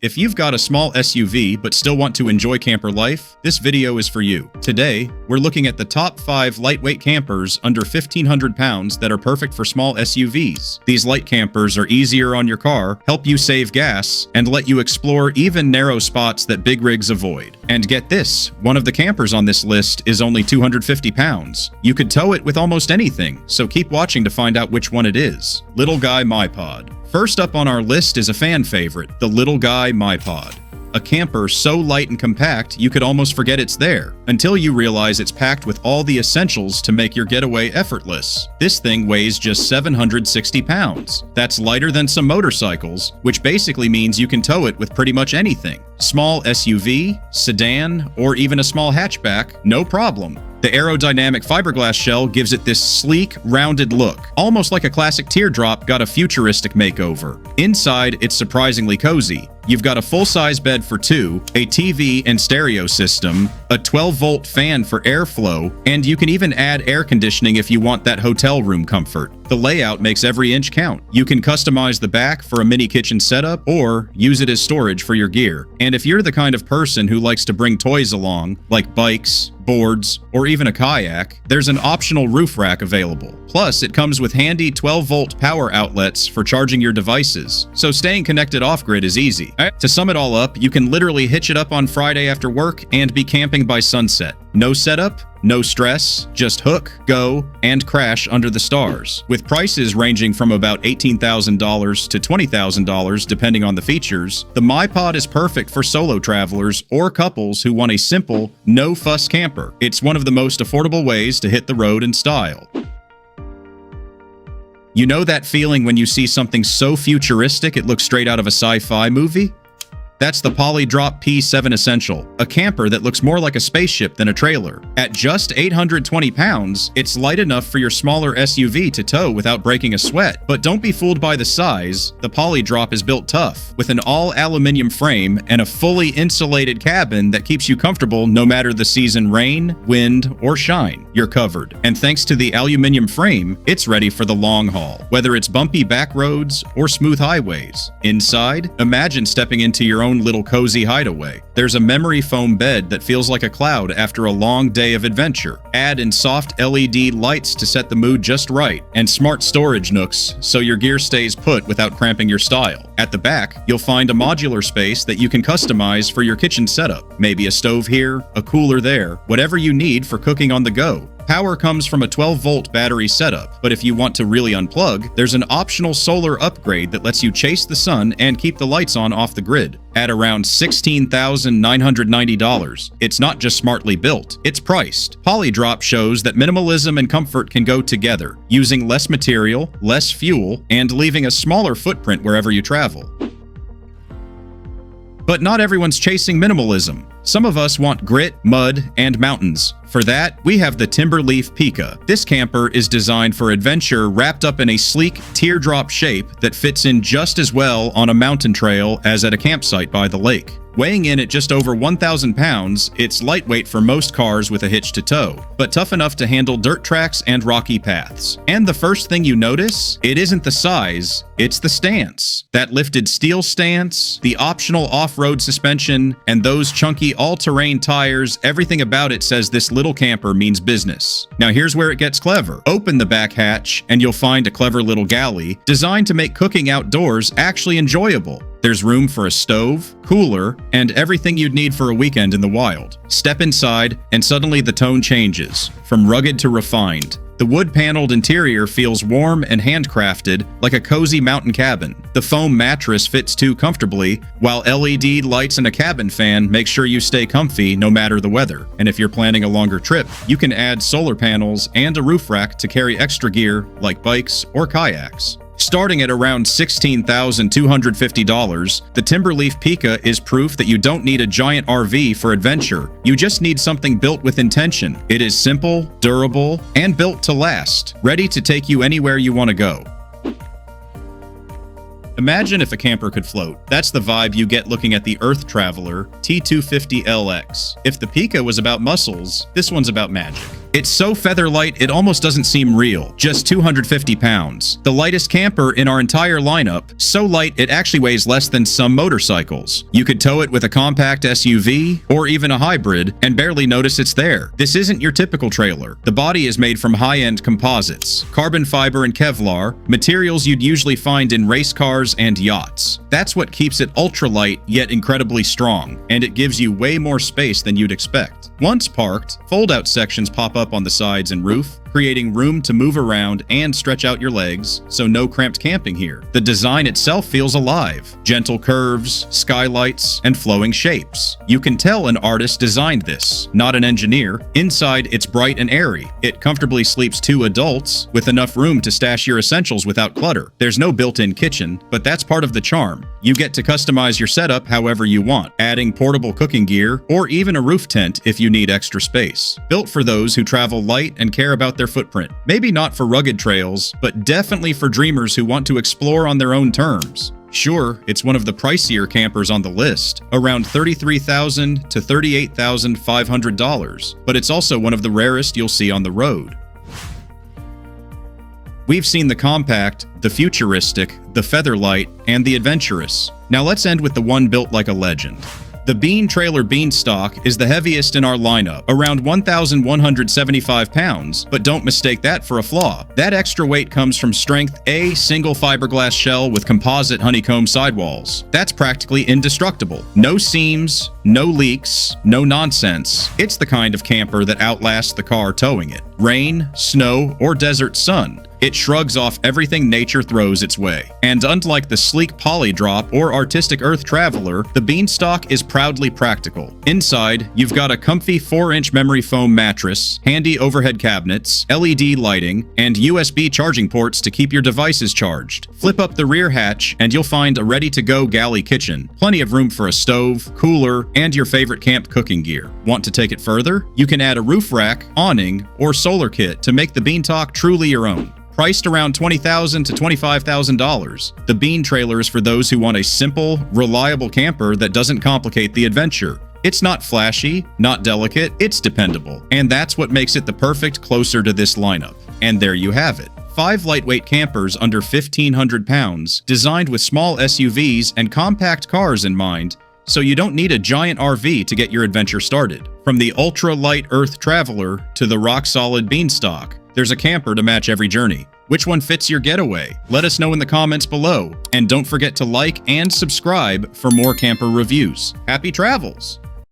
If you've got a small SUV but still want to enjoy camper life, this video is for you. Today, we're looking at the top 5 lightweight campers under 1,500 pounds that are perfect for small SUVs. These light campers are easier on your car, help you save gas, and let you explore even narrow spots that big rigs avoid. And get this, one of the campers on this list is only 250 pounds. You could tow it with almost anything, so keep watching to find out which one it is. Little Guy MyPod. First up on our list is a fan favorite, the Little Guy MyPod. A camper so light and compact you could almost forget it's there, until you realize it's packed with all the essentials to make your getaway effortless. This thing weighs just 760 pounds. That's lighter than some motorcycles, which basically means you can tow it with pretty much anything. Small SUV, sedan, or even a small hatchback, no problem. The aerodynamic fiberglass shell gives it this sleek, rounded look, almost like a classic teardrop got a futuristic makeover. Inside, it's surprisingly cozy. You've got a full-size bed for 2, a TV and stereo system, a 12-volt fan for airflow, and you can even add air conditioning if you want that hotel room comfort. The layout makes every inch count. You can customize the back for a mini kitchen setup or use it as storage for your gear. And if you're the kind of person who likes to bring toys along, like bikes, boards, or even a kayak, there's an optional roof rack available. Plus, it comes with handy 12-volt power outlets for charging your devices, so staying connected off-grid is easy. To sum it all up, you can literally hitch it up on Friday after work and be camping by sunset. No setup, no stress, just hook, go, and crash under the stars. With prices ranging from about $18,000 to $20,000 depending on the features, the MyPod is perfect for solo travelers or couples who want a simple, no-fuss camper. It's one of the most affordable ways to hit the road in style. You know that feeling when you see something so futuristic it looks straight out of a sci-fi movie? That's the PolyDrop P17 Essential, a camper that looks more like a spaceship than a trailer. At just 820 pounds, it's light enough for your smaller SUV to tow without breaking a sweat. But don't be fooled by the size, the PolyDrop is built tough, with an all-aluminum frame and a fully insulated cabin that keeps you comfortable no matter the season rain, wind, or shine. You're covered. And thanks to the aluminum frame, it's ready for the long haul, whether it's bumpy back roads or smooth highways. Inside, imagine stepping into your own little cozy hideaway. There's a memory foam bed that feels like a cloud after a long day of adventure. Add in soft LED lights to set the mood just right, and smart storage nooks so your gear stays put without cramping your style. At the back, you'll find a modular space that you can customize for your kitchen setup. Maybe a stove here, a cooler there, whatever you need for cooking on the go. Power comes from a 12-volt battery setup, but if you want to really unplug, there's an optional solar upgrade that lets you chase the sun and keep the lights on off the grid. At around $16,990, it's not just smartly built, it's priced. PolyDrop shows that minimalism and comfort can go together, using less material, less fuel, and leaving a smaller footprint wherever you travel. But not everyone's chasing minimalism. Some of us want grit, mud, and mountains. For that, we have the Timberleaf Pika. This camper is designed for adventure wrapped up in a sleek, teardrop shape that fits in just as well on a mountain trail as at a campsite by the lake. Weighing in at just over 1,000 pounds, it's lightweight for most cars with a hitch to tow, but tough enough to handle dirt tracks and rocky paths. And the first thing you notice, it isn't the size, it's the stance. That lifted steel stance, the optional off-road suspension, and those chunky all-terrain tires, everything about it says this little camper means business. Now here's where it gets clever. Open the back hatch, and you'll find a clever little galley designed to make cooking outdoors actually enjoyable. There's room for a stove, cooler, and everything you'd need for a weekend in the wild. Step inside, and suddenly the tone changes, from rugged to refined. The wood-paneled interior feels warm and handcrafted, like a cozy mountain cabin. The foam mattress fits too comfortably, while LED lights and a cabin fan make sure you stay comfy no matter the weather. And if you're planning a longer trip, you can add solar panels and a roof rack to carry extra gear like bikes or kayaks. Starting at around $16,250, the Timberleaf Pika is proof that you don't need a giant RV for adventure. You just need something built with intention. It is simple, durable, and built to last, ready to take you anywhere you want to go. Imagine if a camper could float. That's the vibe you get looking at the Earth Traveler T250LX. If the Pika was about muscles, this one's about magic. It's so feather light it almost doesn't seem real, just 250 pounds. The lightest camper in our entire lineup, so light it actually weighs less than some motorcycles. You could tow it with a compact SUV or even a hybrid and barely notice it's there. This isn't your typical trailer. The body is made from high-end composites, carbon fiber and Kevlar, materials you'd usually find in race cars and yachts. That's what keeps it ultralight yet incredibly strong, and it gives you way more space than you'd expect. Once parked, fold-out sections pop up on the sides and roof, creating room to move around and stretch out your legs, so no cramped camping here. The design itself feels alive. Gentle curves, skylights, and flowing shapes. You can tell an artist designed this, not an engineer. Inside, it's bright and airy. It comfortably sleeps 2 adults, with enough room to stash your essentials without clutter. There's no built-in kitchen, but that's part of the charm. You get to customize your setup however you want, adding portable cooking gear, or even a roof tent if you need extra space. Built for those who travel light and care about their footprint. Maybe not for rugged trails, but definitely for dreamers who want to explore on their own terms. Sure, it's one of the pricier campers on the list, around $33,000 to $38,500, but it's also one of the rarest you'll see on the road. We've seen the compact, the futuristic, the featherlight, and the adventurous. Now let's end with the one built like a legend. The Bean Trailer Beanstalk is the heaviest in our lineup, around 1,175 pounds, but don't mistake that for a flaw. That extra weight comes from strength A single fiberglass shell with composite honeycomb sidewalls. That's practically indestructible. No seams, no leaks, no nonsense. It's the kind of camper that outlasts the car towing it. Rain, snow, or desert sun. It shrugs off everything nature throws its way. And unlike the sleek PolyDrop or artistic Earth Traveler, the Beanstalk is proudly practical. Inside, you've got a comfy 4-inch memory foam mattress, handy overhead cabinets, LED lighting, and USB charging ports to keep your devices charged. Flip up the rear hatch, and you'll find a ready-to-go galley kitchen. Plenty of room for a stove, cooler, and your favorite camp cooking gear. Want to take it further? You can add a roof rack, awning, or solar kit to make the Beanstalk truly your own. Priced around $20,000 to $25,000, the Bean Trailer is for those who want a simple, reliable camper that doesn't complicate the adventure. It's not flashy, not delicate, it's dependable. And that's what makes it the perfect closer to this lineup. And there you have it. 5 lightweight campers under 1,500 pounds, designed with small SUVs and compact cars in mind, so you don't need a giant RV to get your adventure started. From the ultra-light Earth Traveler to the rock-solid Beanstalk, there's a camper to match every journey. Which one fits your getaway? Let us know in the comments below. And don't forget to like and subscribe for more camper reviews. Happy travels!